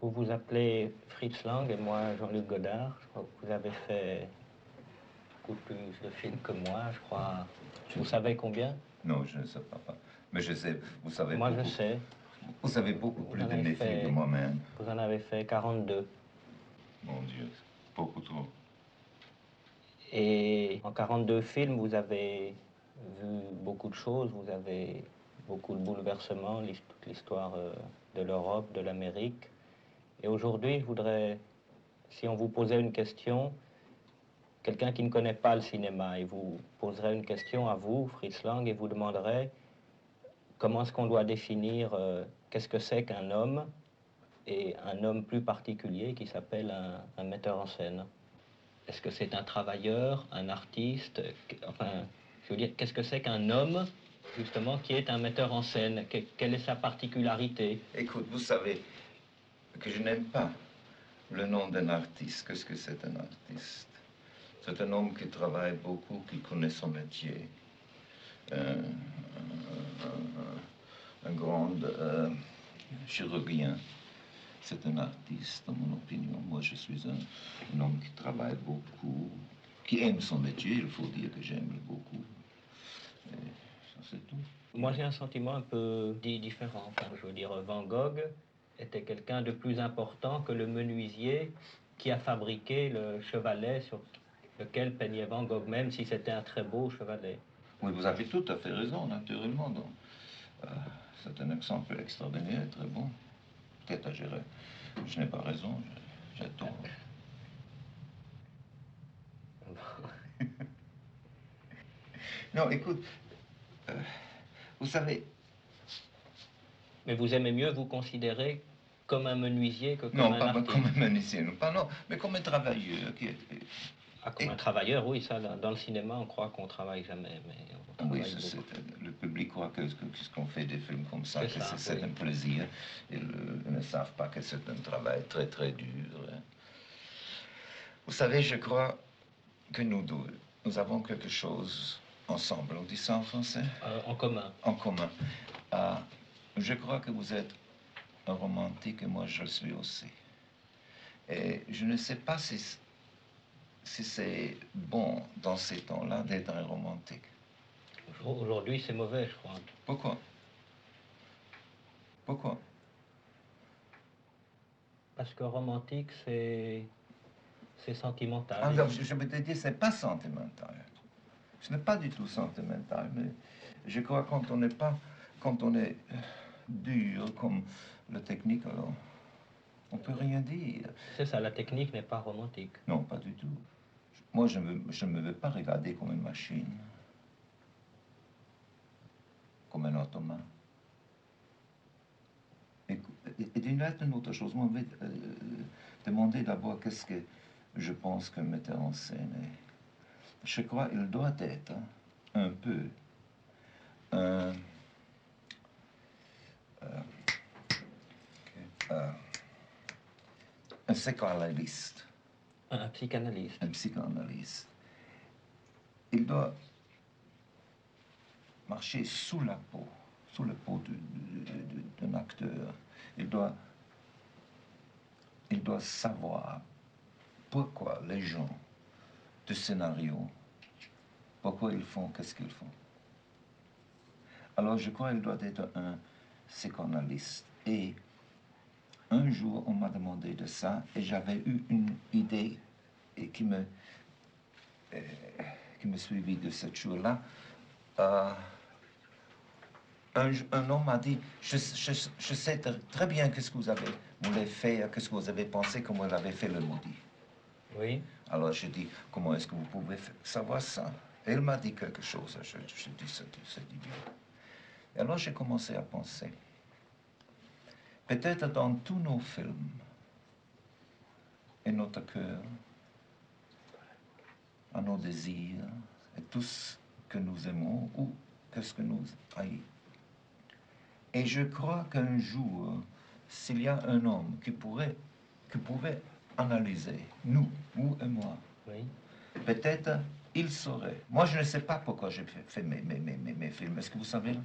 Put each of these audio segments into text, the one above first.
Vous vous appelez Fritz Lang et moi Jean-Luc Godard. Je crois que vous avez fait beaucoup plus de films que moi, je crois. Vous savez combien? Non, je ne sais pas. Mais je sais, vous savez Moi, beaucoup. je sais. Vous savez beaucoup Vous plus en de avez mes films que fait, moi-même. vous en avez fait 42. Mon Dieu, beaucoup trop. Et en 42 films, vous avez vu beaucoup de choses. Vous avez beaucoup de bouleversements, toute l'histoire de l'Europe, de l'Amérique. Et aujourd'hui, je voudrais, si on vous posait une question, quelqu'un qui ne connaît pas le cinéma, et vous poserait une question à vous, Fritz Lang, et vous demanderait comment est-ce qu'on doit définir qu'est-ce que c'est qu'un homme, et un homme plus particulier qui s'appelle un metteur en scène. Est-ce que c'est un travailleur, un artiste? Enfin, je veux dire, qu'est-ce que c'est qu'un homme, justement, qui est un metteur en scène? Quelle est sa particularité? Écoute, vous savez que je n'aime pas le nom d'un artiste. Qu'est-ce que c'est un artiste? C'est un homme qui travaille beaucoup, qui connaît son métier. Un grand chirurgien. C'est un artiste, dans mon opinion. Moi, je suis un homme qui travaille beaucoup, qui aime son métier. Il faut dire que j'aime beaucoup. Et ça, c'est tout. Moi, j'ai un sentiment un peu différent. Enfin, je veux dire, Van Gogh était quelqu'un de plus important que le menuisier qui a fabriqué le chevalet sur lequel peignait Van Gogh, même si c'était un très beau chevalet. Oui, vous avez tout à fait raison, naturellement. Donc, c'est un exemple extraordinaire, très bon. Peut-être je n'ai pas raison, j'ai tort. Non, écoute, vous savez... Mais vous aimez mieux vous considérer comme un menuisier que comme non, un pas artiste? comme un menuisier, non, pas non, mais comme un travailleur. Ah, comme un travailleur, oui, ça, dans le cinéma, on croit qu'on travaille jamais, mais on travaille beaucoup. Le public croit que qu'on fait des films comme ça, que c'est oui. un plaisir. Ils ne savent pas que c'est un travail très, très dur. Vous savez, je crois que nous deux, nous avons quelque chose ensemble. On dit ça en français? En commun. En commun. Je crois que vous êtes un romantique et moi je le suis aussi. Et je ne sais pas si c'est bon dans ces temps-là d'être un romantique. Aujourd'hui, c'est mauvais, je crois. Pourquoi? Pourquoi? Parce que romantique, c'est sentimental. Alors, je peux te dire, c'est pas sentimental. Ce n'est pas du tout sentimental, mais je crois que quand on est dur comme la technique, alors on peut rien dire. C'est ça, la technique n'est pas romantique. Non, pas du tout. Moi, je ne me veux pas regarder comme une machine, comme un automate. Et d'une autre chose, moi, je vais demander d'abord qu'est-ce que je pense qu'un metteur en scène est. Je crois qu'il doit être un peu un psychanalyste. Un psychanalyste. Un psychanalyste. Il doit marcher sous la peau d'un acteur. Il doit savoir pourquoi les gens du scénario, pourquoi ils font, qu'est-ce qu'ils font. Alors je crois qu'il doit être un psychanalyste. Et un jour, on m'a demandé de ça, et j'avais eu une idée qui me suivit de ce jour-là. Un homme m'a dit, je sais très bien qu'est-ce que vous voulez faire, qu'est-ce que vous avez pensé, comment vous avez fait le maudit. Oui. Alors je dis, comment est-ce que vous pouvez savoir ça? Et il m'a dit quelque chose, je dis, c'est idiot. Et alors j'ai commencé à penser, peut-être dans tous nos films, et notre cœur, à nos désirs, et tout ce que nous aimons, ou qu'est-ce que nous haïssons. Et je crois qu'un jour, s'il y a un homme qui pouvait analyser, nous, vous et moi, oui. Peut-être il saurait. Moi, je ne sais pas pourquoi j'ai fait mes films. Est-ce que vous savez?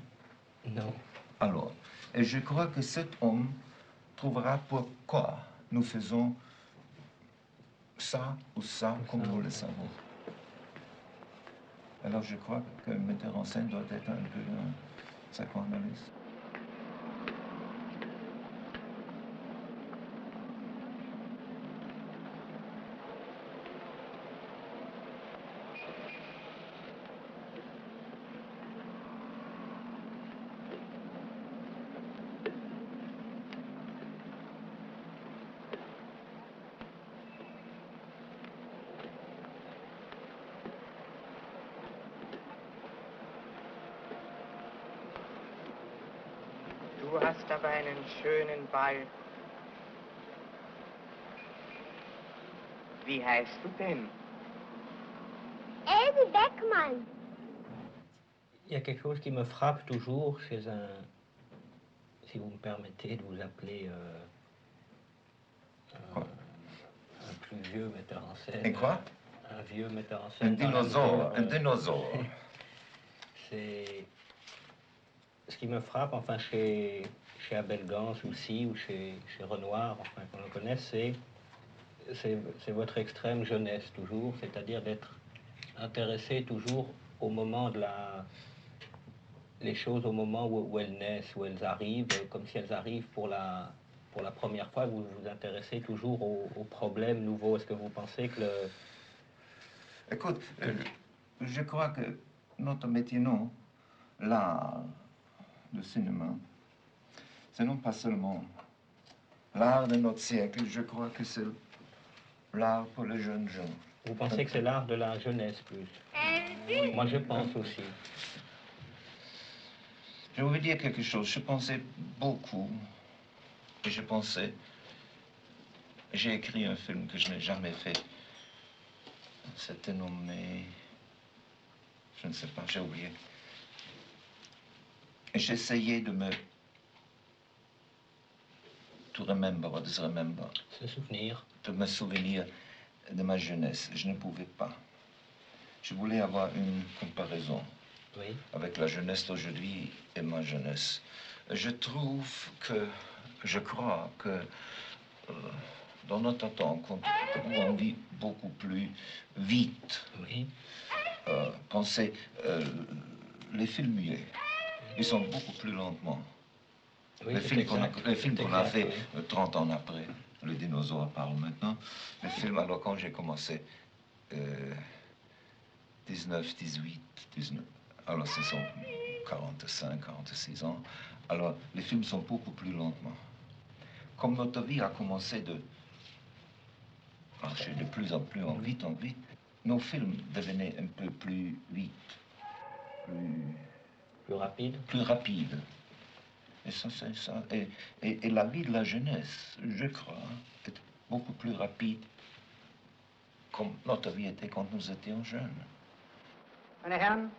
Non. Alors, et je crois que cet homme trouvera pourquoi nous faisons ça ou ça comme nous le savons. Alors je crois qu'un metteur en scène doit être un peu un psychanalyste. Du hast aber einen schönen Ball. Wie heißt du denn? Elsie Beckmann. Il y a quelque chose qui me frappe toujours chez un, si vous me permettez de vous appeler un plus vieux metteur en scène. Et quoi? Un vieux metteur en scène. Un dinosaure, un dinosaure. C'est ce qui me frappe, enfin chez Abel Gance aussi, ou chez Renoir, enfin qu'on le connaisse, c'est votre extrême jeunesse toujours, c'est-à-dire d'être intéressé toujours au moment de les choses au moment où elles naissent, où elles arrivent, comme si elles arrivent pour la première fois, vous vous intéressez toujours aux problèmes nouveaux. Est-ce que vous pensez que le... Écoute, je crois que notre métier, non, l'art, le cinéma, c'est non pas seulement l'art de notre siècle, je crois que c'est l'art pour les jeunes gens. Vous pensez que c'est l'art de la jeunesse plus? Moi je pense aussi. Je veux dire quelque chose, je pensais beaucoup, et je pensais, j'ai écrit un film que je n'ai jamais fait. C'était nommé, je ne sais pas, j'ai oublié. Et j'essayais de me, to remember, what is remember? Se souvenir. De me souvenir de ma jeunesse. Je ne pouvais pas. Je voulais avoir une comparaison. Oui. Avec la jeunesse d'aujourd'hui et ma jeunesse. Je trouve que, je crois que dans notre temps, où on vit beaucoup plus vite, oui. Pensez, les films muets, ils sont beaucoup plus lentement. Oui, les films qu'on a fait oui. 30 ans après, les dinosaures parlent maintenant. Les films, alors quand j'ai commencé, 19, 18, 19... Alors, ce sont 45, 46 ans. Alors, les films sont beaucoup plus lentement. Comme notre vie a commencé de marcher de plus en plus en vite, nos films devenaient un peu plus vite, plus rapide. Plus rapide. Et ça, c'est ça. Et la vie de la jeunesse, je crois, est beaucoup plus rapide comme notre vie était quand nous étions jeunes. Meine Herren,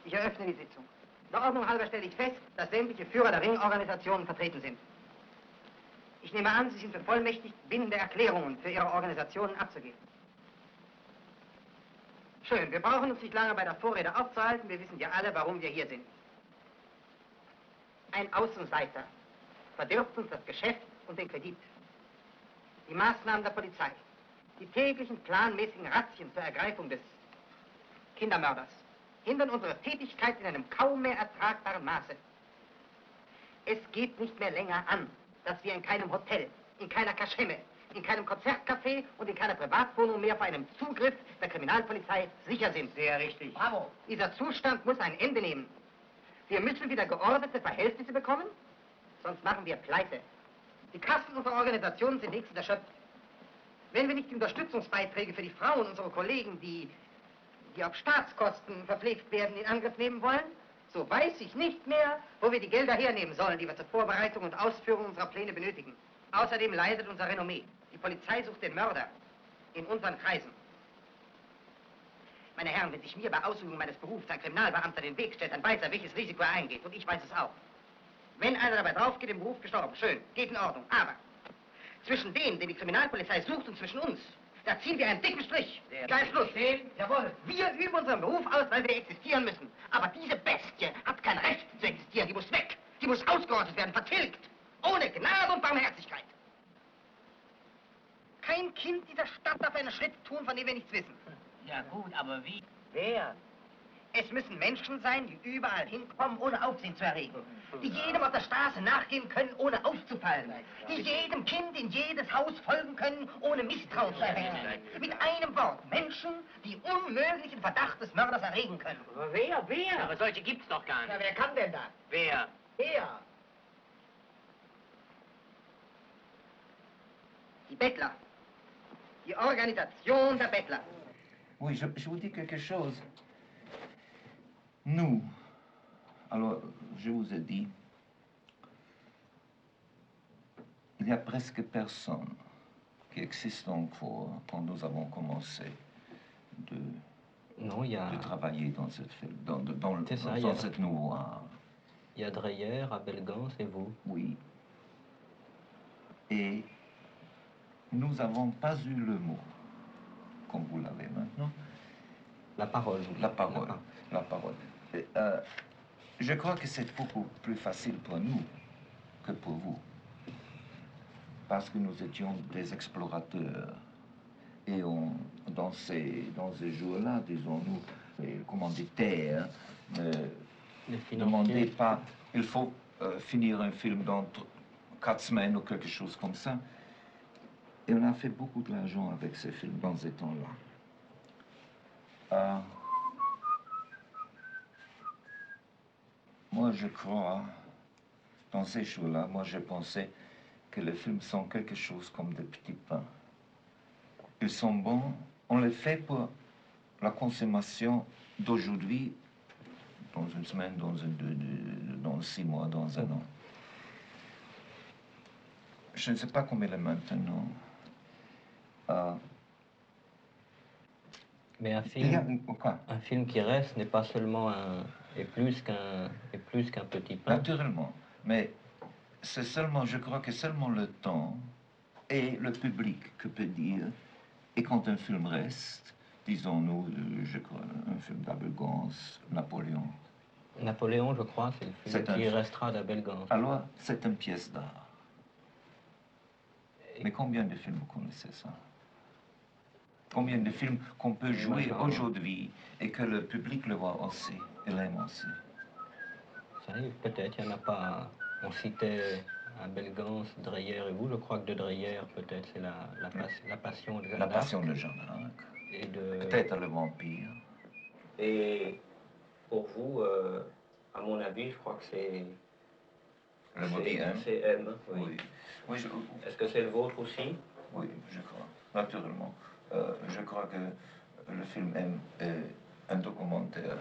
ich eröffne die Sitzung. Der Ordnung halber stelle ich fest, dass sämtliche Führer der Ringorganisationen vertreten sind. Ich nehme an, Sie sind bevollmächtigt, bindende Erklärungen für Ihre Organisationen abzugeben. Schön, wir brauchen uns nicht lange bei der Vorrede aufzuhalten. Wir wissen ja alle, warum wir hier sind. Ein Außenseiter verdirbt uns das Geschäft und den Kredit. Die Maßnahmen der Polizei, die täglichen planmäßigen Razzien zur Ergreifung des Kindermörders hindern unsere Tätigkeit in einem kaum mehr ertragbaren Maße. Es geht nicht mehr länger an, dass wir in keinem Hotel, in keiner Kaschemme, in keinem Konzertcafé und in keiner Privatwohnung mehr vor einem Zugriff der Kriminalpolizei sicher sind. Sehr richtig. Bravo. Dieser Zustand muss ein Ende nehmen. Wir müssen wieder geordnete Verhältnisse bekommen, sonst machen wir Pleite. Die Kassen unserer Organisationen sind längst erschöpft. Wenn wir nicht die Unterstützungsbeiträge für die Frauen unserer Kollegen, die auf Staatskosten verpflegt werden, in Angriff nehmen wollen, so weiß ich nicht mehr, wo wir die Gelder hernehmen sollen, die wir zur Vorbereitung und Ausführung unserer Pläne benötigen. Außerdem leidet unser Renommee. Die Polizei sucht den Mörder in unseren Kreisen. Meine Herren, wenn sich mir bei Ausübung meines Berufs ein Kriminalbeamter den Weg stellt, dann weiß er, welches Risiko er eingeht. Und ich weiß es auch. Wenn einer dabei draufgeht, im Beruf gestorben, schön, geht in Ordnung. Aber zwischen denen, den die Kriminalpolizei sucht, und zwischen uns, da ziehen wir einen dicken Strich. Gleich Schluss. Jawohl. Wir üben unseren Beruf aus, weil wir existieren müssen. Aber diese Bestie hat kein Recht zu existieren. Die muss weg. Die muss ausgerottet werden, vertilgt. Ohne Gnade und Barmherzigkeit. kein Kind dieser Stadt darf einen Schritt tun, von dem wir nichts wissen. Ja gut, aber wie? Wer? Es müssen Menschen sein, die überall hinkommen, ohne Aufsehen zu erregen. Die jedem auf der Straße nachgehen können, ohne aufzufallen. Die jedem Kind in jedes Haus folgen können, ohne Misstrauen zu erwecken. Mit einem Wort, Menschen, die unmöglichen Verdacht des Mörders erregen können. Aber wer? Wer? Aber solche gibt's doch gar nicht. Ja, wer kann denn das? Wer? Wer? Die Bettler. Die Organisation der Bettler. Oui, je vous dis quelque chose. Nous, alors je vous ai dit, il y a presque personne qui existe encore quand nous avons commencé Non, il y a... de travailler dans cette film, dans cette nouveau art. Il y a Dreyer, Abelgans et vous. Oui. Et nous n'avons pas eu le mot, comme vous l'avez maintenant. La parole. La parole. La parole. Et, je crois que c'est beaucoup plus facile pour nous que pour vous. Parce que nous étions des explorateurs. Et dans ces jours-là, disons-nous, les commanditaires ne demandaient pas, il faut finir un film dans 4 semaines ou quelque chose comme ça. Et on a fait beaucoup d'argent avec ces films dans ces temps-là. Moi, je crois, dans ces jours-là, moi, je pensais que les films sont quelque chose comme des petits pains. Ils sont bons, on les fait pour la consommation d'aujourd'hui, dans une semaine, dans 6 mois, dans un an. Je ne sais pas comment il est maintenant. Mais un film qui reste n'est pas seulement est plus qu'un petit pain. Naturellement, mais c'est seulement, je crois que seulement le temps et le public que peut dire. Et quand un film reste, disons-nous, je crois, un film d'Abelgans, Napoléon. Napoléon, je crois, c'est le film qui restera d'Abelgans. Alors, c'est une pièce d'art. Mais combien de films vous connaissez ça? Combien de films qu'on peut jouer aujourd'hui et que le public le voit aussi, et l'aime aussi? Ça y est, peut-être, il n'y en a pas. On citait Abelgans, Dreyer et vous. Je crois que de Dreyer, peut-être, c'est la passion de Jeanne d'Arc. La passion de Jeanne d'Arc. Et peut-être le vampire. Et pour vous, à mon avis, je crois que c'est... Le maudit M. C'est M, oui. Oui, est-ce que c'est le vôtre aussi? Oui, je crois, naturellement. Je crois que le film M est un documentaire.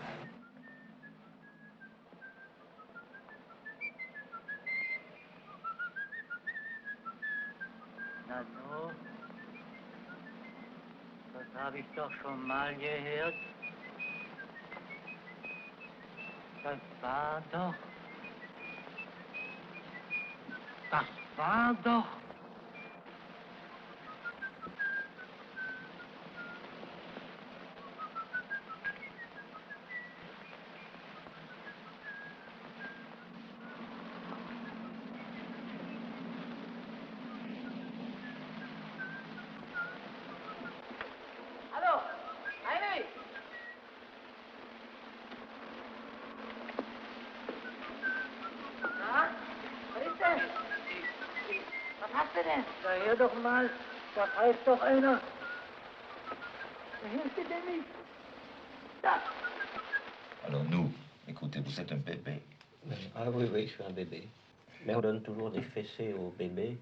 Nano, das habe ich doch schon mal gehört. Das war doch... Hallo, Heinrich! Na, was ist denn? Was hast du denn? Na, hör doch mal, da pfeift doch einer. Da hilft dir denn nicht? Da! Alors nous, écoutez, vous êtes un bébé. Ah oui, je suis un bébé. Mais on donne toujours des fessées aux bébés.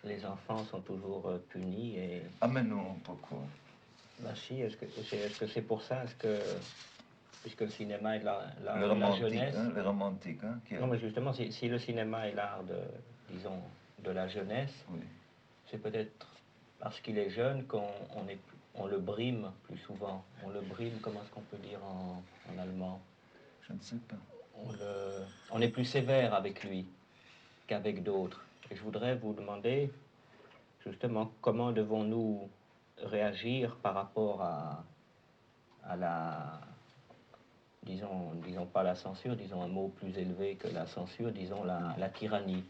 Les enfants sont toujours punis et... Ah mais non, pourquoi? Bah si, est-ce que c'est pour ça? Puisque le cinéma est l'art de la jeunesse... Le romantique, hein? Non, mais justement, si le cinéma est l'art disons, de la jeunesse, oui. C'est peut-être parce qu'il est jeune qu'on le brime plus souvent. On le brime, comment est-ce qu'on peut dire en allemand? Je ne sais pas. On est plus sévère avec lui qu'avec d'autres. Et je voudrais vous demander, justement, comment devons-nous réagir par rapport à la... Disons pas la censure, disons un mot plus élevé que la censure, disons la tyrannie.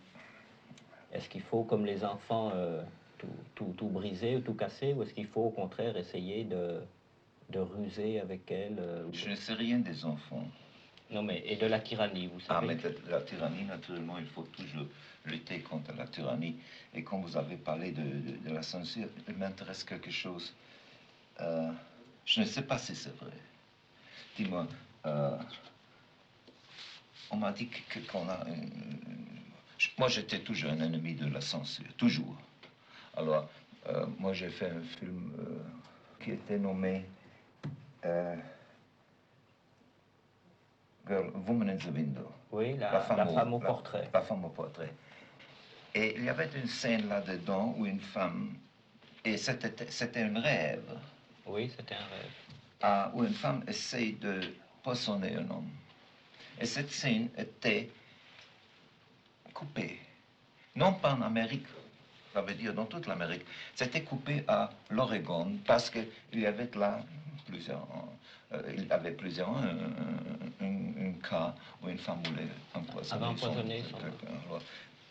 Est-ce qu'il faut, comme les enfants, tout briser ou tout casser, ou est-ce qu'il faut au contraire essayer de ruser avec elle Je ne sais rien des enfants. Non, mais et de la tyrannie, vous Ah, savez. mais de la tyrannie, naturellement, il faut toujours lutter contre la tyrannie. Et quand vous avez parlé de la censure, il m'intéresse quelque chose. Je ne sais pas si c'est vrai. Dis-moi, on m'a dit qu'on a... moi, j'étais toujours un ennemi de la censure, toujours. Alors, moi, j'ai fait un film qui était nommé Girl, Woman in the Window. Oui, la femme au portrait. La femme au portrait. Et il y avait une scène là-dedans où une femme, et c'était un rêve. Oui, c'était un rêve. Où une femme essaye de poissonner un homme. Et cette scène était coupée. Non pas en Amérique, ça veut dire dans toute l'Amérique. C'était coupé à l'Oregon parce qu'il y avait là plusieurs... il y avait plusieurs un cas où une femme voulait empoisonner quelqu'un.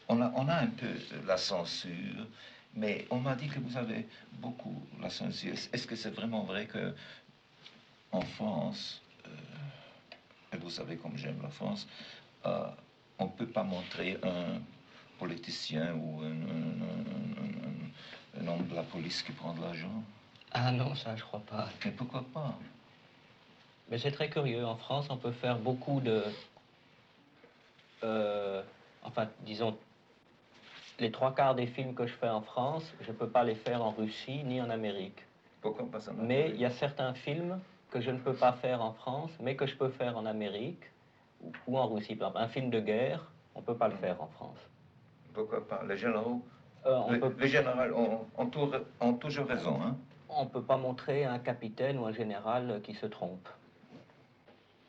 On a un peu la censure, mais on m'a dit que vous avez beaucoup la censure. Est-ce que c'est vraiment vrai que en France, et vous savez comme j'aime la France, on ne peut pas montrer un politicien ou un homme de la police qui prend de l'argent? Ah non, ça je crois pas. Mais pourquoi pas? Mais c'est très curieux. En France, on peut faire beaucoup de... enfin, disons, les 3/4 des films que je fais en France, je ne peux pas les faire en Russie ni en Amérique. Pourquoi pas ça? Mais il y a certains films que je ne peux pas faire en France, mais que je peux faire en Amérique ou en Russie. Par exemple, un film de guerre, on ne peut pas le faire en France. Pourquoi pas? Les généraux, les généraux ont toujours raison, hein? On ne peut pas montrer un capitaine ou un général qui se trompe.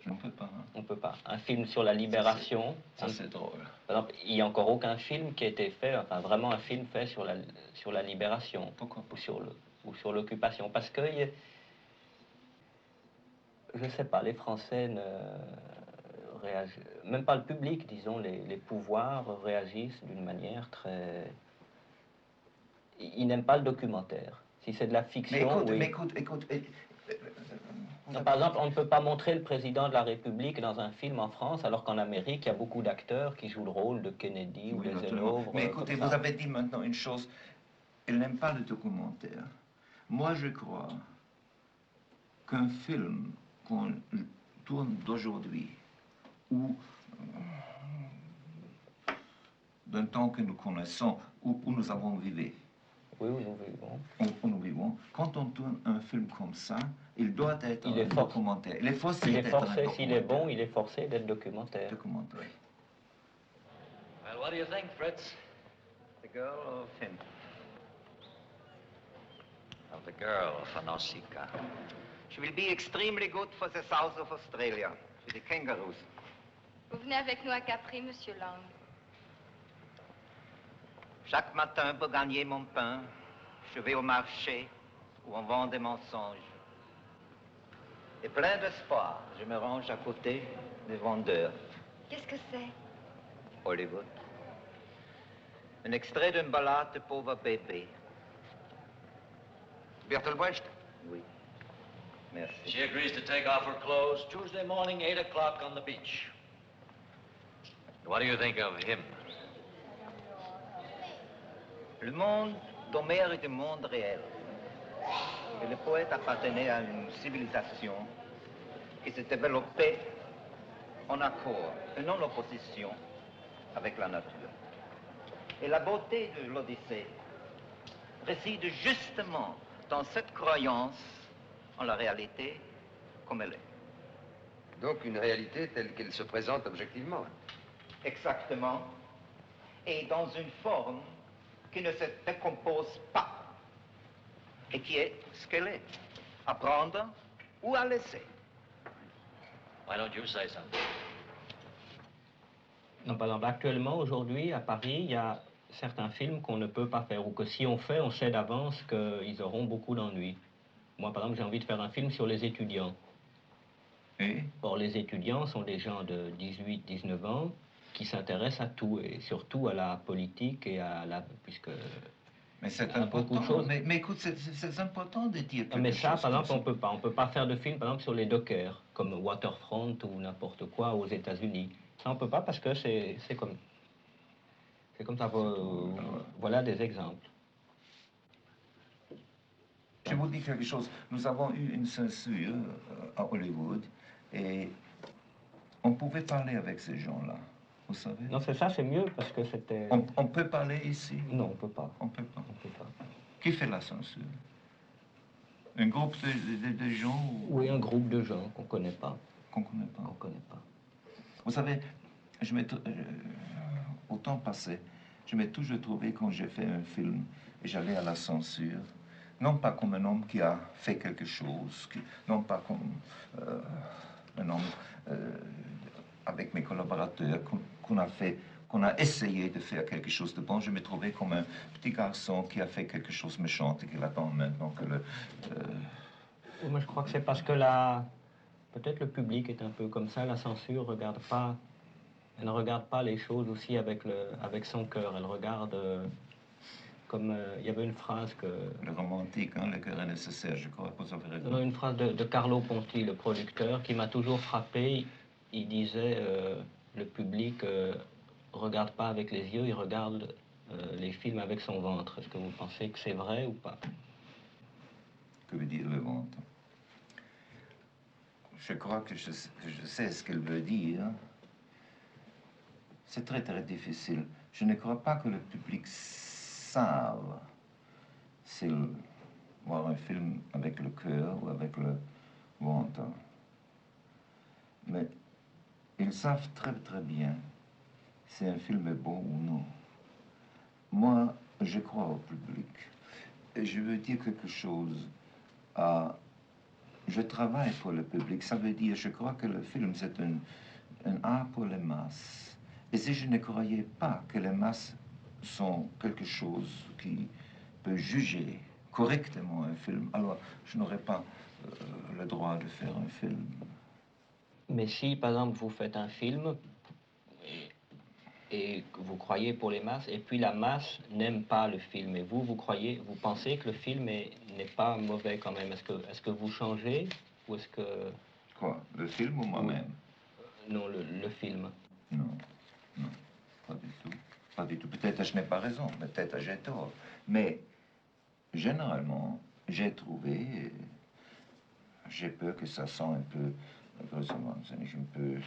Je ne peux pas. Hein? On ne peut pas. Un film sur la libération... Ça, c'est drôle. Par exemple, il n'y a encore aucun film qui a été fait, enfin vraiment un film fait sur la libération. Pourquoi pas? Ou sur l'occupation. Parce que, je ne sais pas, les Français ne réagissent... Même pas le public, disons, les pouvoirs réagissent d'une manière très... Ils n'aiment pas le documentaire. Si c'est de la fiction... Mais écoute... Non, par exemple, on ne peut pas montrer le président de la République dans un film en France, alors qu'en Amérique, il y a beaucoup d'acteurs qui jouent le rôle de Kennedy ou d'Eisenhower. Mais écoutez, vous avez dit maintenant une chose, il n'aime pas le documentaire. Moi, je crois qu'un film qu'on tourne d'aujourd'hui, ou d'un temps que nous connaissons, où nous avons vécu, oui, où nous vivons. Où nous vivons. Quand on tourne un film comme ça, il doit être un documentaire. Il est forcé d'être un documentaire. S'il est bon, il est forcé d'être documentaire. Documentaire. Well, what do you think, Fritz? The girl of him. Of the girl, for Nausicaa. She will be extremely good for the south of Australia, for the kangaroos. Vous venez avec nous à Capri, Monsieur Lang. Chaque matin, pour gagner mon pain, je vais au marché où on vend des mensonges. Et plein d'espoir, je me range à côté des vendeurs. Qu'est-ce que c'est? Hollywood. Un extrait d'une ballade de pauvre bébé. Bertolt Brecht? Oui. Merci. She agrees to take off her clothes Tuesday morning, 8 o'clock on the beach. What do you think of him? Le monde d'Homère est un monde réel. Et le poète appartenait à une civilisation qui s'est développée en accord et non en opposition avec la nature. Et la beauté de l'Odyssée réside justement dans cette croyance en la réalité comme elle est. Donc une réalité telle qu'elle se présente objectivement. Exactement. Et dans une forme qui ne se décompose pas et qui est ce qu'elle est, à prendre ou à laisser. Why don't you say something? Non, par exemple, actuellement, aujourd'hui, à Paris, il y a certains films qu'on ne peut pas faire, ou que si on fait, on sait d'avance qu'ils auront beaucoup d'ennuis. Moi, par exemple, j'ai envie de faire un film sur les étudiants. Et? Or, les étudiants sont des gens de 18, 19 ans qui s'intéressent à tout, et surtout à la politique et à la... puisque Mais c'est à beaucoup de important. choses. Mais écoute, c'est important de dire quelque Mais ça, chose par comme exemple, on peut pas faire de film, par exemple, sur les dockers, comme Waterfront ou n'importe quoi aux États-Unis. Ça, on peut pas parce que c'est comme ça. Voilà des exemples. Je vous dis quelque chose. Nous avons eu une censure à Hollywood et on pouvait parler avec ces gens-là, vous savez. Non, c'est ça, c'est mieux parce que c'était... On peut parler ici? Non, on peut pas. On peut pas. On peut pas. Qui fait la censure? Un groupe de gens Oui, un groupe de gens qu'on connaît pas. Qu'on connaît pas. Qu'on connaît pas. Vous savez, au temps passé, je m'ai toujours trouvé quand j'ai fait un film et j'allais à la censure, non pas comme un homme qui a fait quelque chose, non pas comme un homme avec mes collaborateurs qu'on a essayé de faire quelque chose de bon. Je me trouvais comme un petit garçon qui a fait quelque chose de méchant et qui attend maintenant que le... Oui, mais je crois que c'est parce que peut-être le public est un peu comme ça, la censure regarde pas, elle ne regarde pas les choses aussi avec son cœur, elle regarde comme il y avait une phrase que... Le romantique, hein, le cœur est nécessaire, je crois que vous avez raison. Une phrase de Carlo Ponti, le producteur, qui m'a toujours frappé. Il disait le public regarde pas avec les yeux, il regarde les films avec son ventre. Est-ce que vous pensez que c'est vrai ou pas? Que veut dire le ventre? Je crois que je sais ce qu'elle veut dire. C'est très très difficile. Je ne crois pas que le public savent s'il voir un film avec le cœur ou avec le ventre. Mais ils savent très très bien si un film est bon ou non. Moi, je crois au public. Et je veux dire quelque chose. Je travaille pour le public. Ça veut dire, je crois que le film, c'est un art pour les masses. Et si je ne croyais pas que les masses sont quelque chose qui peut juger correctement un film, alors je n'aurais pas le droit de faire un film. Mais si, par exemple, vous faites un film et que vous croyez pour les masses, et puis la masse n'aime pas le film, et vous pensez que le film n'est pas mauvais quand même. Est-ce que vous changez ou est-ce que... Quoi? Le film ou moi-même? Non, le film. Non, non, pas du tout. Pas du tout. Peut-être je n'ai pas raison, peut-être j'ai tort. Mais généralement, j'ai trouvé, j'ai peur que ça sent un peu, un peu,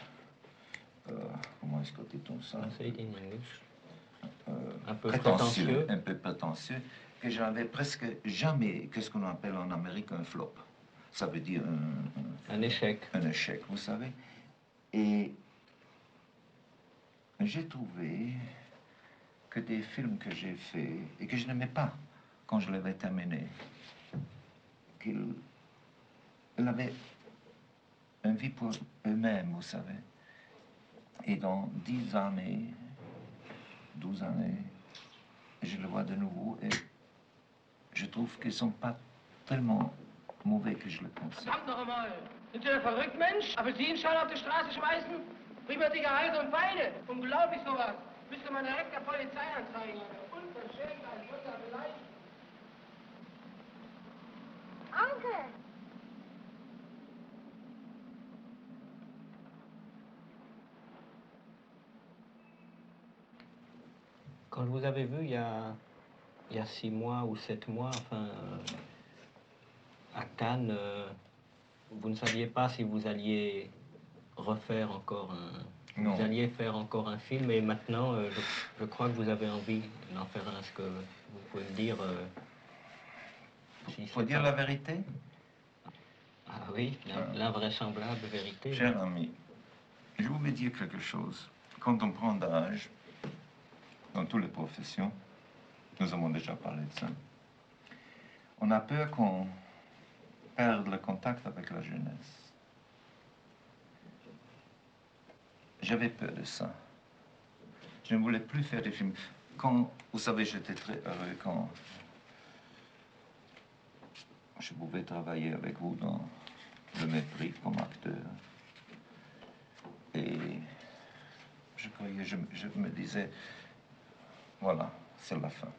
comment est-ce que dit-on ça? Un peu prétentieux. Un peu prétentieux, que j'avais presque jamais, qu'est-ce qu'on appelle en Amérique un flop. Ça veut dire un échec. Un échec, vous savez. Et j'ai trouvé que des films que j'ai faits et que je n'aimais pas quand je l'avais terminé, qu'ils avaient une vie pour eux-mêmes, vous savez. Et dans 10 années, 12 années, je le vois de nouveau et je trouve qu'ils ne sont pas tellement mauvais que je le pense. Verdammt noch einmal! Sind Sie ein verrückt, Mensch? Apfelsinenschalen auf die Straße schmeißen? Prima Dickerei und Feinde! Unglaublich sowas! Müsste man direkt der Polizei anzeigen. Unverschämt, ein Schütter vielleicht. Onkel! Quand je vous avais vu il y a 6 mois ou 7 mois, enfin, à Cannes, vous ne saviez pas si vous alliez refaire encore Non. Vous alliez faire encore un film, et maintenant, je crois que vous avez envie d'en faire un. Est-ce que vous pouvez me dire si Faut dire la vérité? Ah oui, l'invraisemblable vérité. Cher ami, je voulais dire quelque chose. Quand on prend d'âge, dans toutes les professions, nous avons déjà parlé de ça, on a peur qu'on perde le contact avec la jeunesse. J'avais peur de ça. Je ne voulais plus faire des films. Quand, vous savez, j'étais très heureux quand je pouvais travailler avec vous dans Le Mépris comme acteur. Et je croyais, je me disais, voilà, c'est la fin.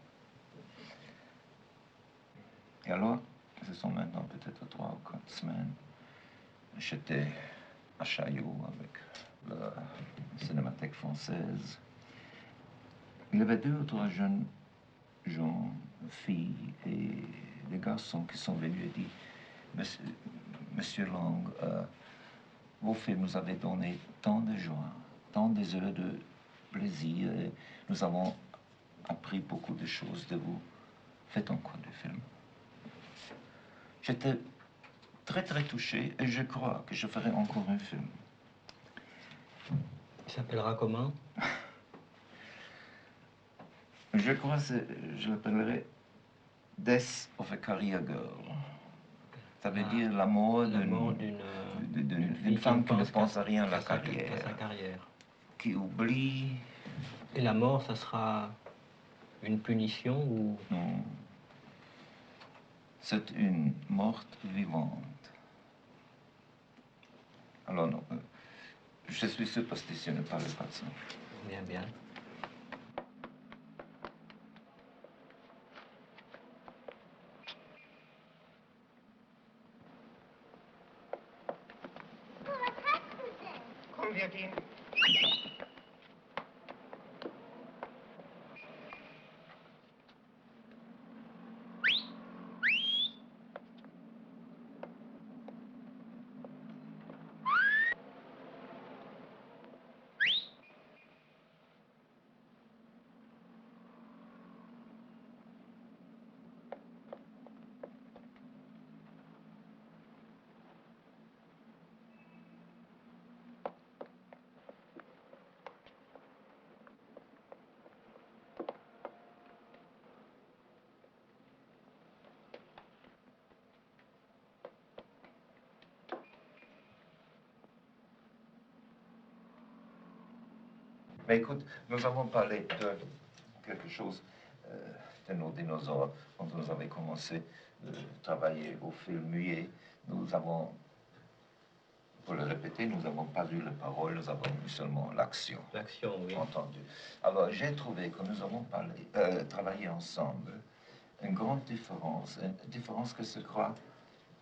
alors, ce sont maintenant peut-être 3 ou 4 semaines, j'étais à Chaillot avec la Cinémathèque française. Il y avait 2 ou 3 jeunes gens, filles et des garçons qui sont venus et dit, Monsieur Lang, vos films nous avaient donné tant de joie, tant des heures de plaisir, et nous avons appris beaucoup de choses de vous. Faites encore des films. J'étais très très touché et je crois que je ferai encore un film. Il s'appellera comment? Je crois que je l'appellerai Death of a Career Girl. Ça veut dire la mort d'une femme qui ne pense à rien à sa carrière. Qui oublie. Et la mort, ça sera une punition ou... Non. C'est une morte vivante. Alors non, je suis superstitieux, ne parlez pas de ça. Bien, bien. Komm, wir gehen. Mais écoute, nous avons parlé de quelque chose, de nos dinosaures. Quand nous avons commencé à travailler au film muet, nous avons, pour le répéter, nous n'avons pas eu les paroles, nous avons eu seulement l'action. L'action, oui. Entendu. Alors, j'ai trouvé que nous avons travaillé ensemble une grande différence, une différence que je crois,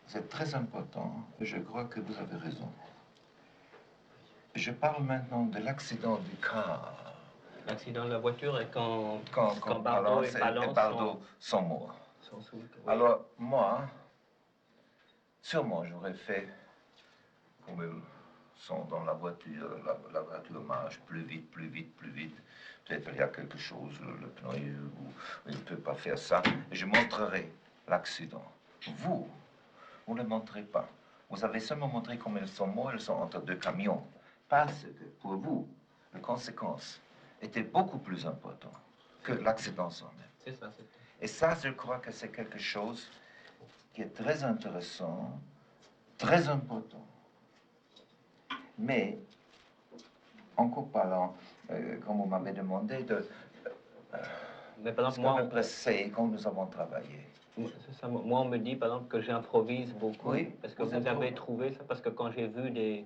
c'est très important, et je crois que vous avez raison. Je parle maintenant de l'accident du car. L'accident de la voiture et quand Bardot Balance et Balance Bardot sont morts. Oui. Alors, moi, sûrement, j'aurais fait comme ils sont dans la voiture. La voiture marche plus vite, plus vite, plus vite. Peut-être qu'il y a quelque chose, le pneu, ou il ne peut pas faire ça. Et je montrerai l'accident. Vous ne montrez pas. Vous avez seulement montré comment ils sont morts, ils sont entre 2 camions. Parce que pour vous, les conséquences étaient beaucoup plus importantes que l'accident en même. C'est ça, et ça, je crois que c'est quelque chose qui est très intéressant, très important. Mais, encore parlant, comme vous m'avez demandé, mais par exemple, moi, pressé quand nous avons travaillé. C'est ça. Moi, on me dit, par exemple, que j'improvise beaucoup. Oui, Est-ce que vous avez trouvé ça? Parce que quand j'ai vu des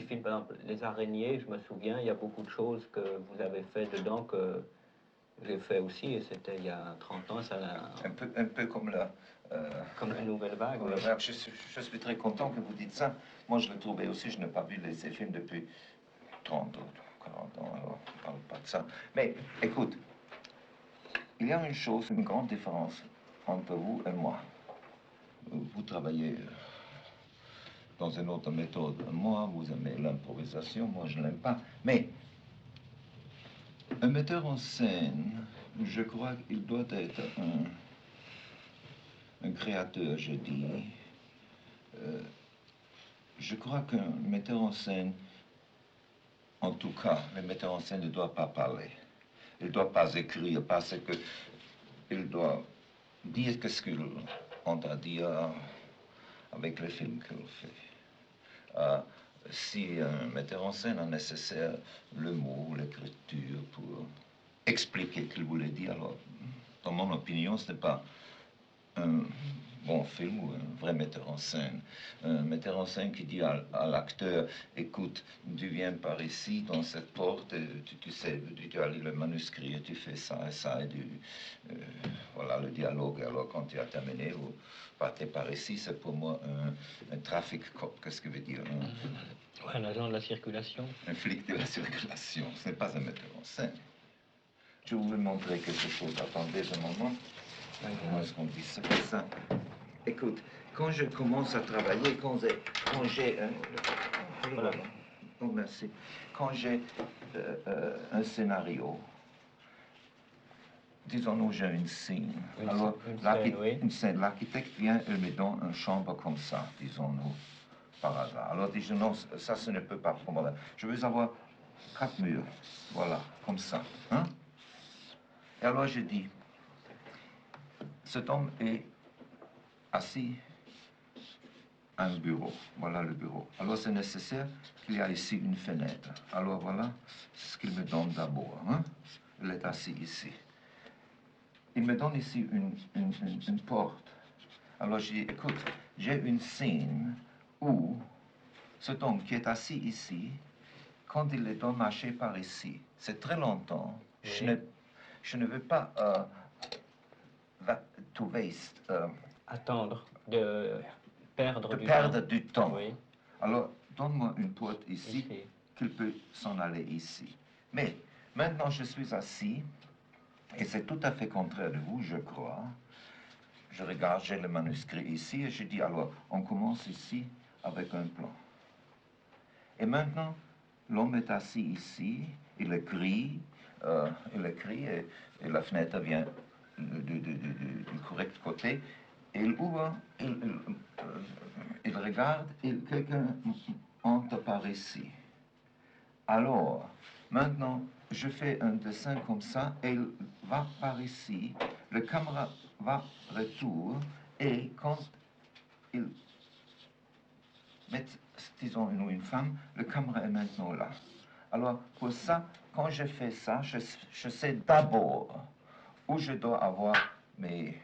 films, par exemple, Les Araignées, je me souviens, il y a beaucoup de choses que vous avez fait dedans que j'ai fait aussi, et c'était il y a 30 ans. Ça un peu comme la... comme la nouvelle vague. Oui. Je suis très content que vous dites ça. Moi, je l'ai trouvé aussi, je n'ai pas vu ces films depuis 30 ou 40 ans, alors on ne parle pas de ça. Mais, écoute, il y a une chose, une grande différence entre vous et moi. Vous travaillez dans une autre méthode. Moi, vous aimez l'improvisation, moi, je ne l'aime pas. Mais, un metteur en scène, je crois qu'il doit être un créateur, je dis. Je crois qu'un metteur en scène, en tout cas, le metteur en scène ne doit pas parler. Il ne doit pas écrire parce qu'il doit dire ce qu'il a à dire avec les films qu'il fait. Si un metteur en scène a nécessaire le mot, l'écriture pour expliquer ce qu'il voulait dire, alors, dans mon opinion, ce n'est pas un bon film ou un vrai metteur en scène. Un metteur en scène qui dit à l'acteur, écoute, tu viens par ici, dans cette porte, tu sais, tu as lu le manuscrit, et tu fais ça et ça, et voilà le dialogue. Alors quand tu as terminé, vous partez par ici, c'est pour moi un traffic cop, qu'est-ce que veut dire Un agent de la circulation. Un flic de la circulation, ce n'est pas un metteur en scène. Je vais vous montrer quelque chose, attendez un moment. Comment est-ce qu'on dit ça comme ça? Écoute, quand je commence à travailler, quand j'ai voilà. Oh, merci. Quand j'ai un scénario, disons-nous, j'ai une scène. Alors, une scène, l'architecte vient et me donne une chambre comme ça, disons-nous, par hasard. Alors, disons, non, ça, ce ne peut pas pour moi. Je veux avoir 4 murs, voilà, comme ça. Hein? Et alors, je dis, cet homme est assis à un bureau. Voilà le bureau. Alors, c'est nécessaire qu'il y ait ici une fenêtre. Alors, voilà ce qu'il me donne d'abord. Hein? Il est assis ici. Il me donne ici une porte. Alors, je dis, écoute, j'ai une scène où cet homme qui est assis ici, quand il est doit marcher par ici, c'est très longtemps. Oui. Je ne veux pas to waste. Attendre, de perdre du temps. Oui. Alors, donne-moi une porte ici, qu'il peut s'en aller ici. Mais maintenant, je suis assis, et c'est tout à fait contraire de vous, je crois. Je regarde, j'ai le manuscrit ici, et je dis, alors, on commence ici avec un plan. Et maintenant, l'homme est assis ici, il écrit, et la fenêtre vient du correct côté. Il ouvre, il regarde, et quelqu'un entre par ici. Alors, maintenant, je fais un dessin comme ça, et il va par ici, le caméra va retour, et quand il met, disons, une femme, le caméra est maintenant là. Alors, pour ça, quand je fais ça, je sais d'abord où je dois avoir mes,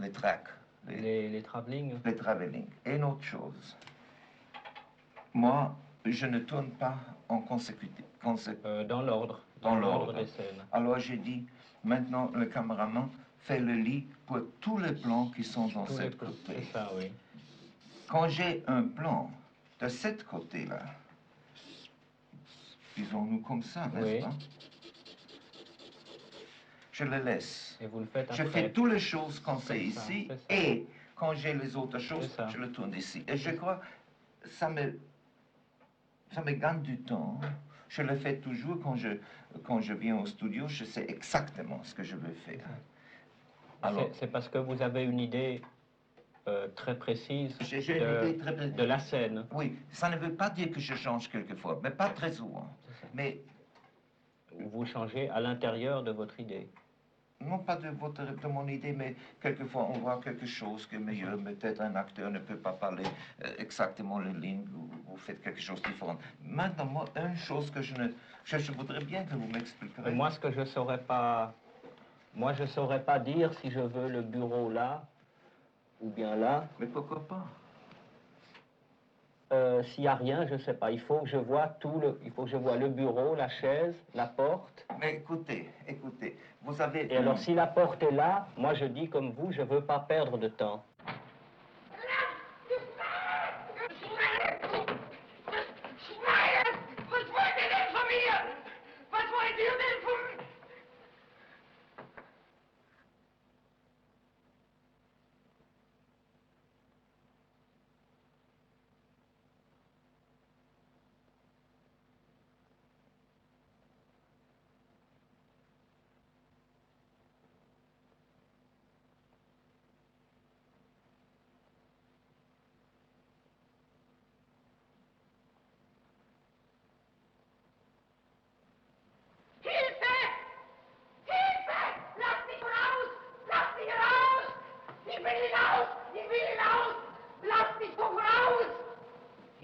les tracks. Les travelling. Les travelling. Et une autre chose, moi, je ne tourne pas en consécutif. Dans l'ordre. Dans l'ordre des scènes. Alors, j'ai dit, maintenant, le caméraman fait le lit pour tous les plans qui sont dans cette côté. C'est ça, oui. Quand j'ai un plan de cette côté-là, disons-nous comme ça, n'est-ce pas? Je le laisse. Et vous le faites je après. fais toutes les choses quand c'est ici, et quand j'ai les autres choses, je le tourne ici. Et je crois que ça me gagne du temps. Je le fais toujours quand je viens au studio, je sais exactement ce que je veux faire. C'est parce que vous avez une idée très précise de la scène. Oui, ça ne veut pas dire que je change quelquefois, mais pas très souvent. Mais vous changez à l'intérieur de votre idée. Non pas de mon idée, mais quelquefois on voit quelque chose qui est meilleur. Peut-être un acteur ne peut pas parler exactement les lignes, vous faites quelque chose de différent. Maintenant, moi, une chose que je voudrais bien que vous m'expliquiez. Moi, ce que je saurais pas... Moi, je ne saurais pas dire si je veux le bureau là ou bien là. Mais pourquoi pas? S'il n'y a rien, je ne sais pas. Il faut que je vois le bureau, la chaise, la porte. Mais écoutez, vous avez... Et alors, si la porte est là, moi je dis comme vous, je ne veux pas perdre de temps.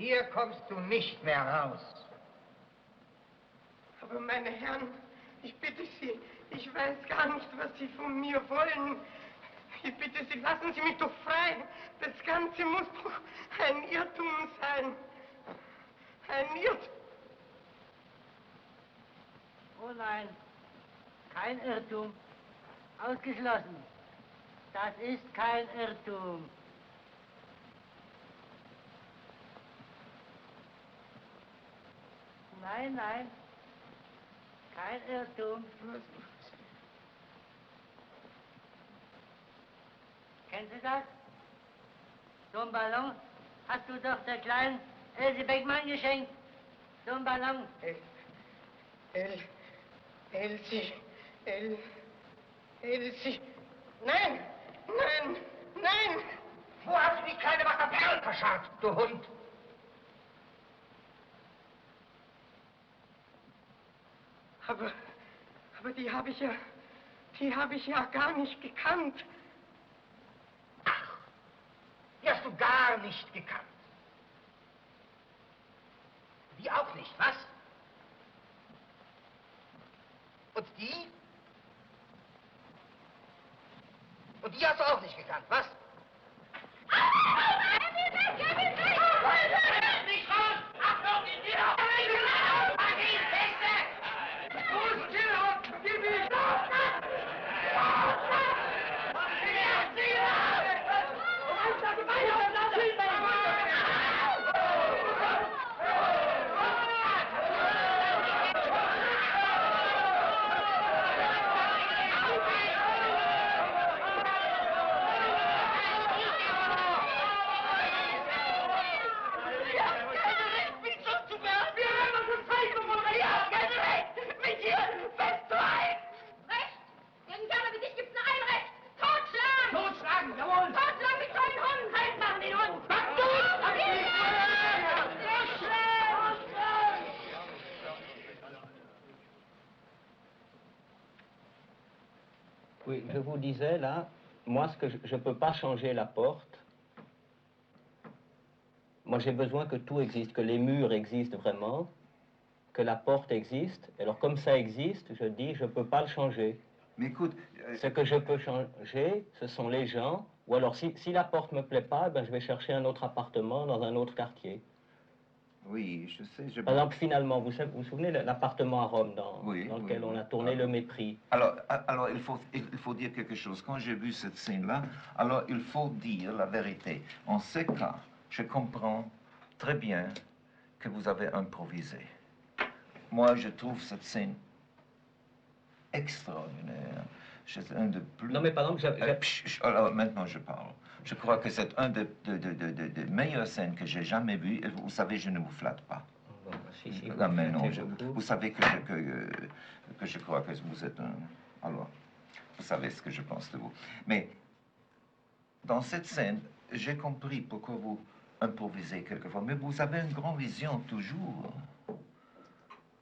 Hier kommst du nicht mehr raus. Aber meine Herren, ich bitte Sie, ich weiß gar nicht, was Sie von mir wollen. Ich bitte Sie, lassen Sie mich doch frei. Das Ganze muss doch ein Irrtum sein. Ein Irrtum. Oh nein, kein Irrtum. Ausgeschlossen. Das ist kein Irrtum. Nein, nein, kein Irrtum. Kennen Sie das? So einen Ballon hast du doch der kleinen Else Beckmann geschenkt. So einen Ballon. Elsie. Nein, nein, nein. Wo hast du die kleine Wache Perl verscharrt, du Hund? Aber die habe ich ja gar nicht gekannt. Ach, die hast du gar nicht gekannt. Die auch nicht, was? Und die? Und die hast du auch nicht gekannt, was? Nicht raus! Achtung, in die Oui, je vous disais là, moi je ne peux pas changer la porte. Moi j'ai besoin que tout existe, que les murs existent vraiment, que la porte existe. Alors comme ça existe, je dis je ne peux pas le changer. Mais écoute... Ce que je peux changer, ce sont les gens, ou alors si la porte ne me plaît pas, ben, je vais chercher un autre appartement dans un autre quartier. Oui, je sais. Par exemple, finalement, vous vous souvenez de l'appartement à Rome dans lequel on a tourné Le Mépris. Alors il faut dire quelque chose. Quand j'ai vu cette scène-là, alors il faut dire la vérité. En ce cas, je comprends très bien que vous avez improvisé. Moi, je trouve cette scène extraordinaire. C'est un de plus... Non, mais par exemple, alors maintenant, je parle. Je crois que c'est un des meilleures scènes que j'ai jamais vues. Et vous savez, je ne vous flatte pas. Bon, si, Mais non, vous savez que je crois que vous êtes un... Alors, vous savez ce que je pense de vous. Mais dans cette scène, j'ai compris pourquoi vous improvisez quelquefois. Mais vous avez une grande vision toujours.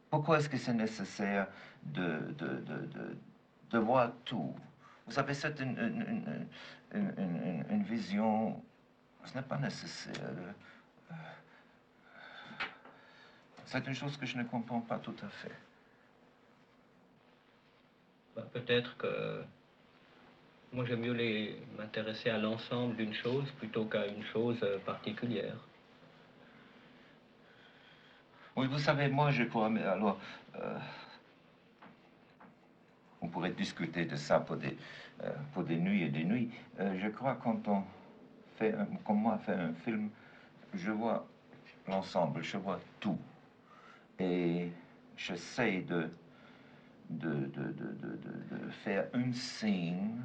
Pourquoi est-ce que c'est nécessaire de voir tout? Vous savez, c'est une vision, ce n'est pas nécessaire. C'est une chose que je ne comprends pas tout à fait. Ben, peut-être que moi j'aime mieux m'intéresser à l'ensemble d'une chose plutôt qu'à une chose particulière. Oui, vous savez, moi je crois, mais alors... on pourrait discuter de ça pour des nuits et des nuits. Je crois que quand on fait, comme moi, fait un film, je vois l'ensemble, je vois tout. Et j'essaie de faire une scène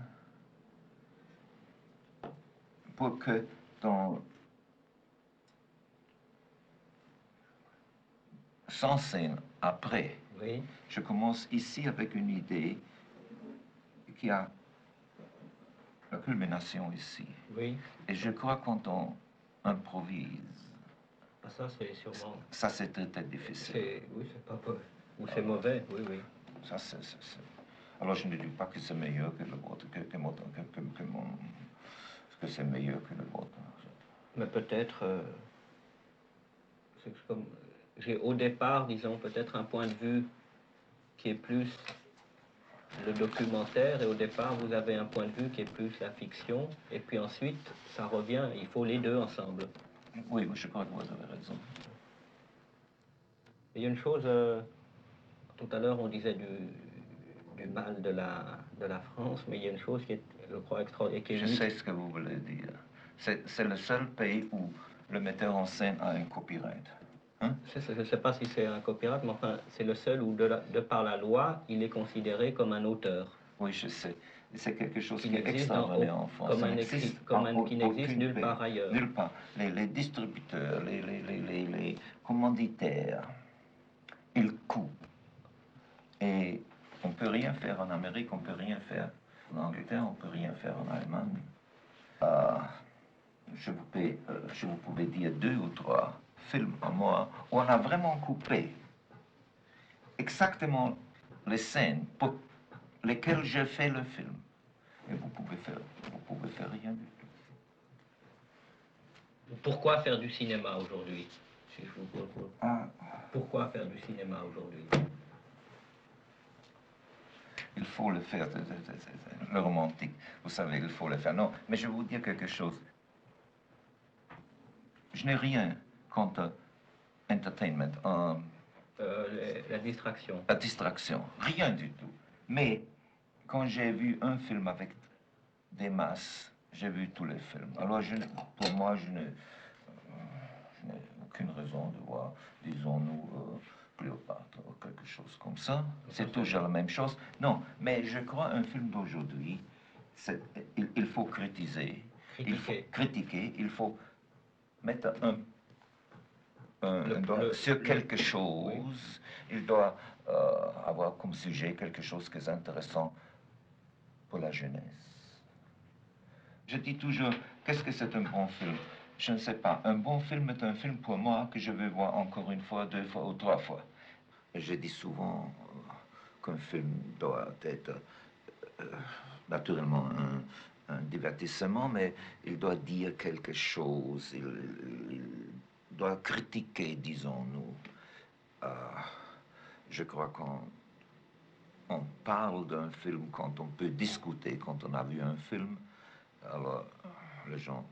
pour que dans 100 scènes après, oui. Je commence ici avec une idée qui a la culmination ici. Oui. Et je crois que quand on improvise, ça c'est sûrement... Ça c'est très difficile. Oui, c'est pas peu. Ou c'est mauvais, oui, oui. Ça c'est... Alors je ne dis pas que c'est meilleur que le vôtre, que c'est meilleur que le vôtre. Mais peut-être... comme... J'ai au départ, disons, peut-être un point de vue qui est plus le documentaire et au départ vous avez un point de vue qui est plus la fiction et puis ensuite ça revient, il faut les deux ensemble. Oui, je crois que vous avez raison. Il y a une chose, tout à l'heure on disait du mal de la France, mais il y a une chose qui est, je crois, extraordinaire. Je sais ce que vous voulez dire. C'est le seul pays où le metteur en scène a un copyright. Hein? Je ne sais pas si c'est un copyright, mais enfin, c'est le seul où, de par la loi, il est considéré comme un auteur. Oui, je sais. C'est quelque chose Qui qui est extraordinaire en France. Qui n'existe nulle part ailleurs. Nulle part. Les distributeurs, les commanditaires, ils coupent. Et on ne peut rien faire en Amérique, on ne peut rien faire en Angleterre, on ne peut rien faire en Allemagne. Je vous pouvais dire 2 ou 3 films à moi où on a vraiment coupé exactement les scènes pour lesquelles j'ai fait le film. Et vous pouvez faire rien du tout. Pourquoi faire du cinéma aujourd'hui? Si je vous pose. Pourquoi faire du cinéma aujourd'hui? Il faut le faire, le romantique. Vous savez, il faut le faire. Non, mais je vais vous dire quelque chose. Je n'ai rien contre entertainment, la distraction. La distraction, rien du tout. Mais quand j'ai vu un film avec des masses, j'ai vu tous les films. Alors pour moi, je n'ai aucune raison de voir, disons-nous, Cléopâtre ou quelque chose comme ça. C'est toujours la même chose. Non, mais je crois un film d'aujourd'hui, il faut critiquer. Il faut critiquer, il faut mettre un doigt sur quelque chose. Oui. Il doit avoir comme sujet quelque chose qui est intéressant pour la jeunesse. Je dis toujours, qu'est-ce que c'est un bon film? Je ne sais pas. Un bon film est un film pour moi que je veux voir encore 1 fois, 2 fois ou 3 fois. Je dis souvent qu'un film doit être naturellement un divertissement, mais il doit dire quelque chose, il doit critiquer, disons-nous. Je crois qu'on parle d'un film quand on peut discuter, quand on a vu un film. Alors, les gens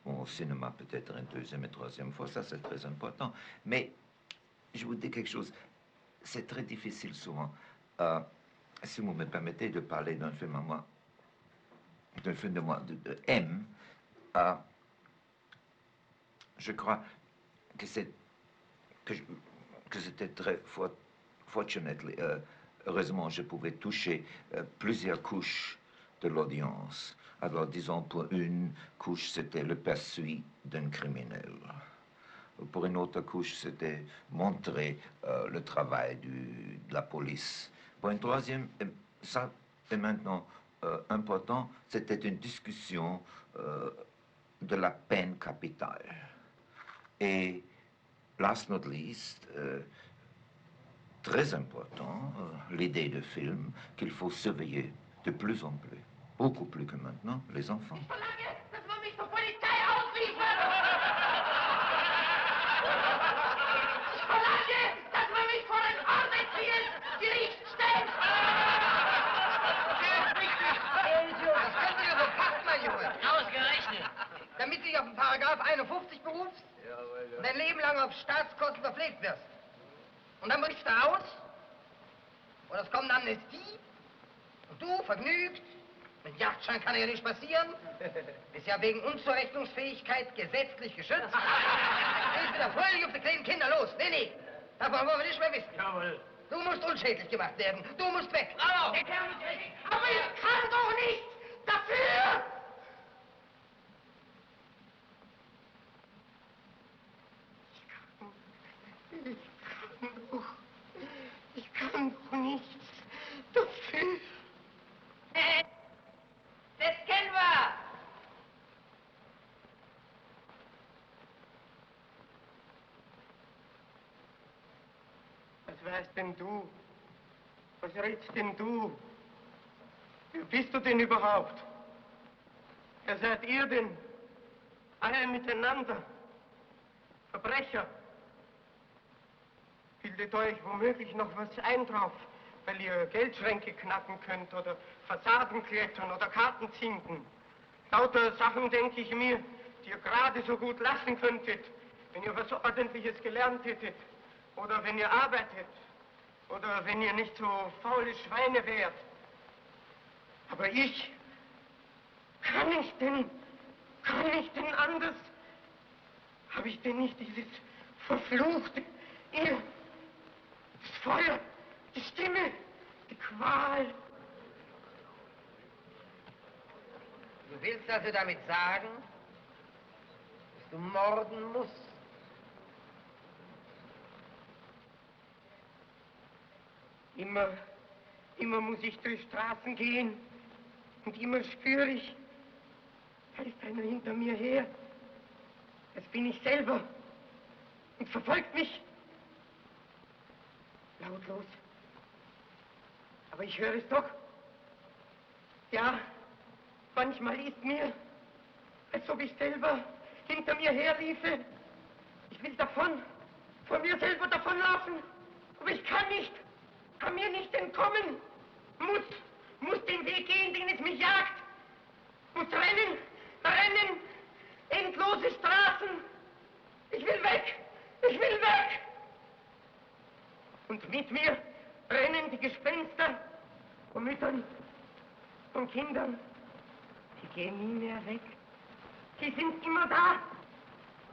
vont au cinéma peut-être 2e et 3e fois, ça c'est très important. Mais, je vous dis quelque chose, c'est très difficile souvent. Si vous me permettez de parler d'un film à moi, d'un film de moi, de M, je crois que c'était très fortunately, heureusement, je pouvais toucher plusieurs couches de l'audience. Alors, disons, pour une couche, c'était le perçu d'un criminel. Pour une autre couche, c'était montrer le travail de la police. Pour une troisième, ça est maintenant important, c'était une discussion de la peine capitale. Et, last not least, très important, l'idée de film qu'il faut surveiller de plus en plus, beaucoup plus que maintenant, les enfants. Damit du dich auf den Paragraph 51 berufst und dein Leben lang auf Staatskosten verpflegt wirst. Und dann brichst du aus, oder es kommt eine Amnestie, und du, vergnügt, mit Jagdschein kann ja nicht passieren, bist ja wegen Unzurechnungsfähigkeit gesetzlich geschützt, gehst wieder fröhlich auf die kleinen Kinder los. Nee, davon wollen wir nicht mehr wissen. Jawohl. Du musst unschädlich gemacht werden, du musst weg. Bravo! Der Kerl muss weg. Aber ich kann doch nicht dafür! Ich kann doch nichts dafür. Das kennen wir. Was weißt denn du? Was redst denn du? Wer bist du denn überhaupt? Wer seid ihr denn? Alle miteinander. Verbrecher. Bildet euch womöglich noch was ein drauf, weil ihr Geldschränke knacken könnt oder Fassaden klettern oder Karten zinken. Lauter Sachen, denke ich mir, die ihr gerade so gut lassen könntet, wenn ihr was Ordentliches gelernt hättet. Oder wenn ihr arbeitet. Oder wenn ihr nicht so faule Schweine wärt. Aber ich, kann ich denn anders? Habe ich denn nicht dieses verfluchte, das Feuer, die Stimme, die Qual? Du willst also damit sagen, dass du morden musst? Immer muss ich durch Straßen gehen und immer spüre ich, da ist einer hinter mir her. Das bin ich selber und verfolgt mich. Lautlos. Aber ich höre es doch. Ja, manchmal ist mir, als ob ich selber hinter mir herliefe. Ich will davon, von mir selber davonlaufen, aber ich kann nicht. Kann mir nicht entkommen. Muss den Weg gehen, den es mich jagt. Muss rennen, endlose Straßen. Ich will weg. Und mit mir rennen die Gespenster von Müttern, von Kindern. Die gehen nie mehr weg. Die sind immer da.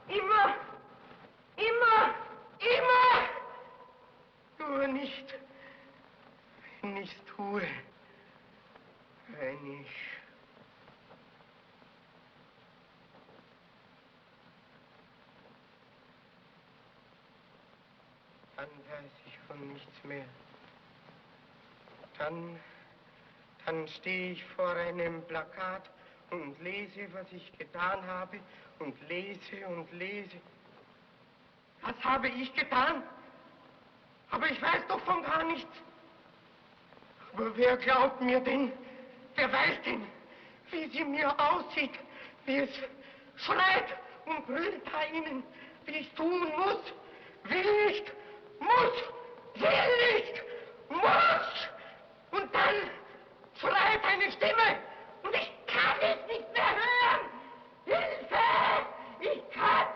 Immer. Nur nicht, wenn ich's tue. Wenn ich... Dann weiß ich von nichts mehr. Dann stehe ich vor einem Plakat und lese, was ich getan habe, und lese und lese. Was habe ich getan? Aber ich weiß doch von gar nichts. Aber wer glaubt mir denn? Wer weiß denn, wie sie mir aussieht, wie es schreit und brüllt da innen, wie ich tun muss, will nicht, muss! Und dann schreit eine Stimme und ich kann es nicht mehr hören! Hilfe! Ich kann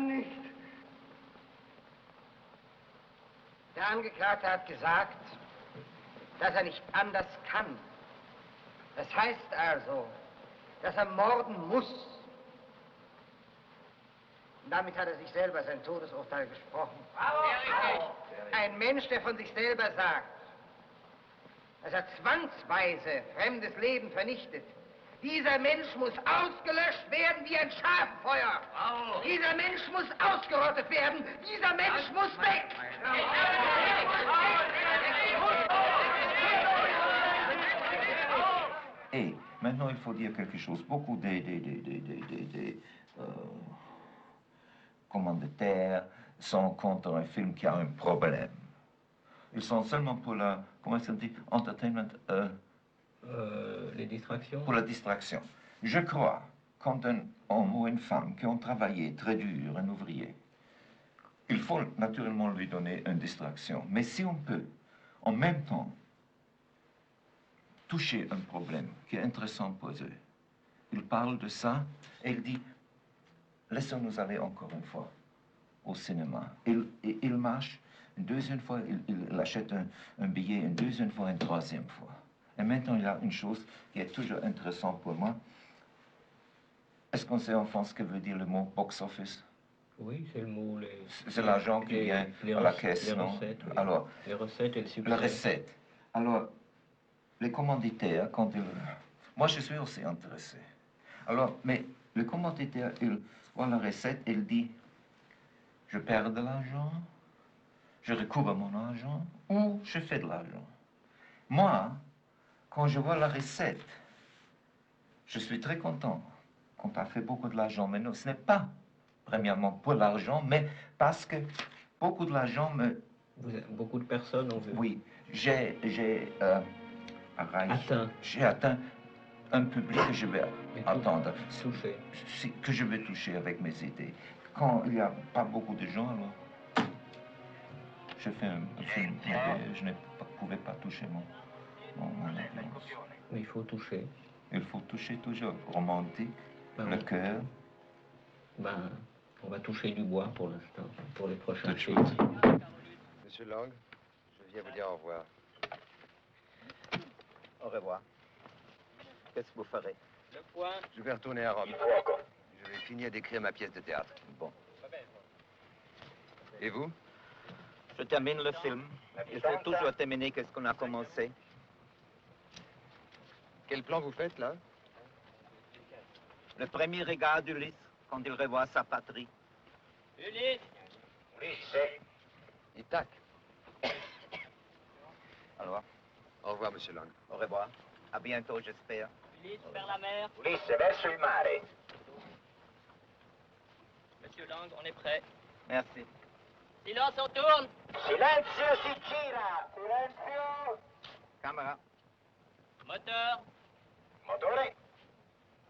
nicht! Der Angeklagte hat gesagt, dass er nicht anders kann. Das heißt also, dass er morden muss. Und damit hat er sich selber sein Todesurteil gesprochen. Bravo. Ein Mensch, der von sich selber sagt, dass er zwangsweise fremdes Leben vernichtet. Dieser Mensch muss ausgelöscht werden wie ein Schaffeuer. Bravo. Dieser Mensch muss ausgerottet werden. Dieser Mensch muss weg. Et maintenant, il faut dire quelque chose. Beaucoup commanditaires sont contre un film qui a un problème. Ils sont seulement pour la, comment ça se dit, entertainment. Les distractions. Pour la distraction. Je crois, quand un homme ou une femme qui ont travaillé très dur, un ouvrier, il faut naturellement lui donner une distraction. Mais si on peut, en même temps, toucher un problème qui est intéressant pour eux, il parle de ça et il dit, laissons-nous aller encore une fois au cinéma. Il marche une deuxième fois, il achète un billet une deuxième fois, une troisième fois. Et maintenant, il y a une chose qui est toujours intéressante pour moi. Est-ce qu'on sait en France ce que veut dire le mot box-office? Oui, c'est le mot... C'est l'argent qui vient à la caisse, non? Recettes, oui. Alors, les recettes et le succès. La recette. Alors, les commanditaires, quand ils... Moi, je suis aussi intéressé. Alors, mais le commanditaire, il voit la recette, il dit, je perds de l'argent, je recouvre mon argent, ou je fais de l'argent. Moi, quand je vois la recette, je suis très content qu'on a fait beaucoup de l'argent. Mais non, ce n'est pas, premièrement, pour l'argent, mais parce que beaucoup de l'argent me... Beaucoup de personnes ont vu. Oui, j'ai atteint un public que je vais attendre, toucher. Que je vais toucher avec mes idées. quand il n'y a pas beaucoup de gens, alors je fais un film, mais je ne pouvais pas toucher mon audience. Mais il faut toucher. Il faut toucher toujours, romantique, Ben, le cœur. Ben, on va toucher du bois pour l'instant, pour les prochains Tout films. Monsieur Lang, je viens vous dire au revoir. Au revoir. Qu'est-ce que vous ferez? Le point. Je vais retourner à Rome. Je vais finir d'écrire ma pièce de théâtre. Bon. Et vous? Je termine le film. Il faut toujours terminer ce qu'on a commencé. Quel plan vous faites, là? Le premier regard d'Ulysse quand il revoit sa patrie. Ulysse! Ulysse! Ithac. Alors, Au revoir, monsieur Lang. au revoir. À bientôt, j'espère. Ulysse vers la mer. Ulisse verso il mare. Monsieur Lang, on est prêt. Merci. Silence, on tourne. Silenzio si gira. Silenzio. Caméra. Moteur. Motore.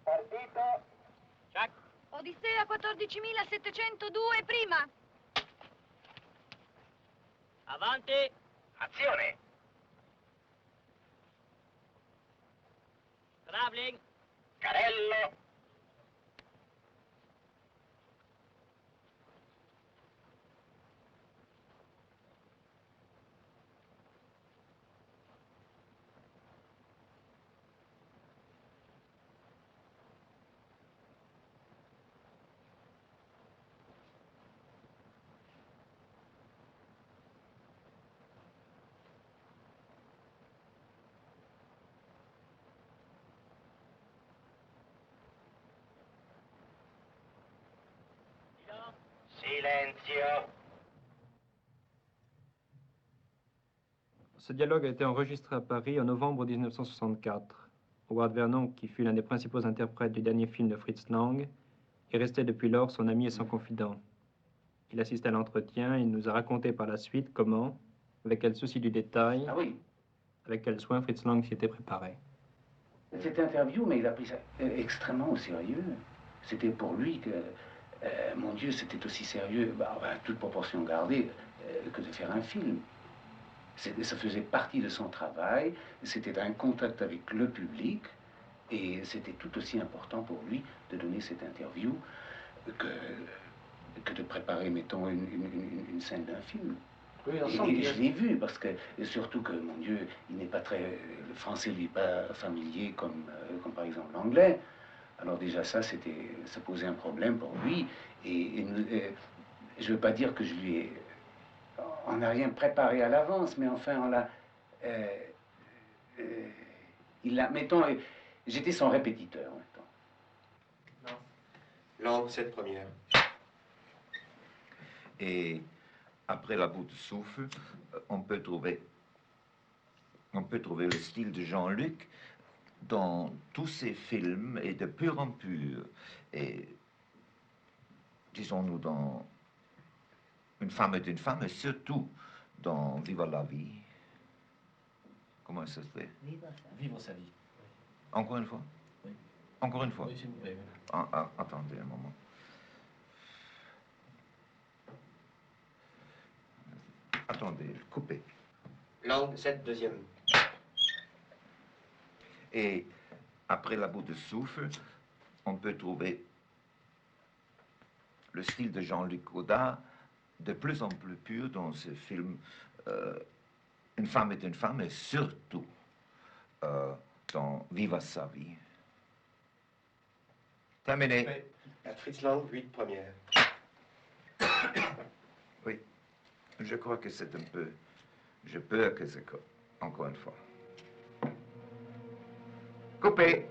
Partito. Jacques. Odissea 14.702 prima. Avanti. Azione. Travelling. Carello. Silenzio. Ce dialogue a été enregistré à Paris en novembre 1964. Howard Vernon, qui fut l'un des principaux interprètes du dernier film de Fritz Lang, est resté depuis lors son ami et son confident. Il assistait à l'entretien et il nous a raconté par la suite comment, avec quel souci du détail, avec quel soin Fritz Lang s'y était préparé. Cette interview, mais il a pris ça extrêmement au sérieux. C'était pour lui que, mon Dieu, c'était aussi sérieux, toute proportion gardée, que de faire un film. Ça faisait partie de son travail, c'était un contact avec le public, et c'était tout aussi important pour lui de donner cette interview que de préparer, mettons, une scène d'un film. Oui, et je l'ai vu, parce que, surtout que, mon Dieu, il n'est pas très... Le français lui est pas familier comme par exemple l'anglais. Alors déjà ça posait un problème pour lui. Et je ne veux pas dire que je lui ai... On n'a rien préparé à l'avance, mais enfin, on l'a... il a... Mettons, j'étais son répétiteur, mettons. Lang, cette première. Et après La bout de souffle, on peut trouver le style de Jean-Luc dans tous ses films et de pur en pur. Et disons-nous dans Une femme est une femme, et surtout dans Viva la vie. Comment ça se fait? Vivre sa vie. Encore une fois? Oui. Encore une fois? Oui, s'il vous plaît. Attendez un moment. Attendez, coupez. Lang, cette deuxième. Et après La bout de souffle, on peut trouver le style de Jean-Luc Godard de plus en plus pur dans ce film Une femme est une femme, et surtout dans Viva sa vie. Terminé. À Fritz Lang, 8 premières. Oui, je crois que c'est un peu... Je peur que c'est encore une fois. Coupé.